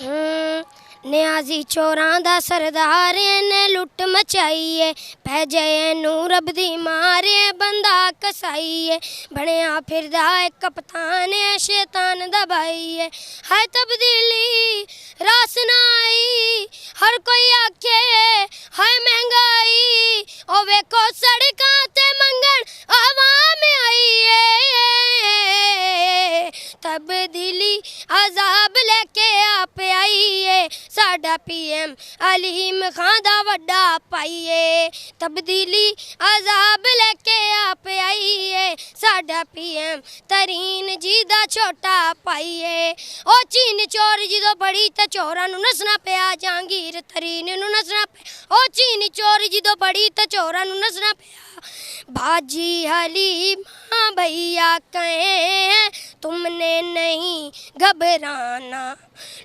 ਨਿਆਜ਼ੀ ਚੋਰਾਂ ਦਾ ਸਰਦਾਰ ਨੇ ਲੁੱਟ ਮਚਾਈਏ ਪੈ ਜਾਏ ਨੂੰ ਰੱਬ ਦੀ ਮਾਰੇ ਬੰਦਾ ਕਸਾਈਏ ਬਣਿਆ ਫਿਰਦਾ ਏ ਕਪਤਾਨ ਸ਼ੈਤਾਨ ਦਾ ਭਾਈ ਹੈ ਤਬਦੀਲੀ ਰਾਸ ਨਾ ਆਈ ਹਰ ਕੋਈ ਆਖੇ ਹਾਏ ਮਹਿੰਗਾਈ ਉਹ ਵੇਖੋ ਸੜਕਾਂ ਤੇ ਮੰਗਣ ਆਵਾਮ ਆਈ ਏ ਤਬਦੀਲੀ ਆਜ਼ਾਬ ਲੈ ਕੇ ਆਪ ਆਈਏ ਸਾਡਾ PM ਅਲੀਮ ਖਾਂ ਦਾ ਵੱਡਾ ਪਾਈਏ ਤਬਦੀਲੀ ਆਜ਼ਾਬ ਲੈ ਕੇ ਆਪ ਆਈਏ ਸਾਡਾ PM ਤਰੀਨ ਜੀ ਦਾ ਛੋਟਾ ਪਾਈਏ ਉਹ ਚੀਨ ਚੋਰ ਜਦੋਂ ਬੜੀ ਤਾਂ ਚੋਰਾਂ ਨੂੰ ਨੱਸਣਾ ਪਿਆ ਜਹਾਂਗੀਰ ਤਰੀਨ ਨੂੰ ਨੱਸਣਾ ਪਿਆ ਉਹ ਚੀਨ ਚੋਰ ਜਦੋਂ ਬੜੀ ਤਾਂ ਚੋਰਾਂ ਨੂੰ ਨੱਸਣਾ ਪਿਆ बाजी हलीमा भैया कहे हैं तुमने नहीं घबराना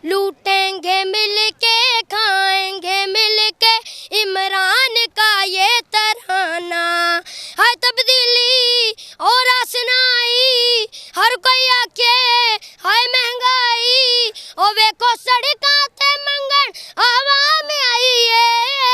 लूटेंगे मिल के खाएंगे मिल के इमरान का ये तराना हाय तब्दीली और आसनाई हर कोई आखे हाय महंगाई ओ वेखो सड़कां ते मंगन आवाम आई है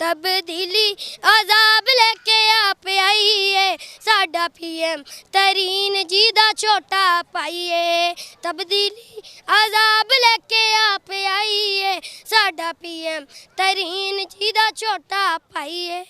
तब्दीली आजाब लेके आप आइए साडा PM तरीन जी दा छोटा पाइए तब्दीली आजाब लेके आप आइए साडा PM तरीन जी दा छोटा पाइए।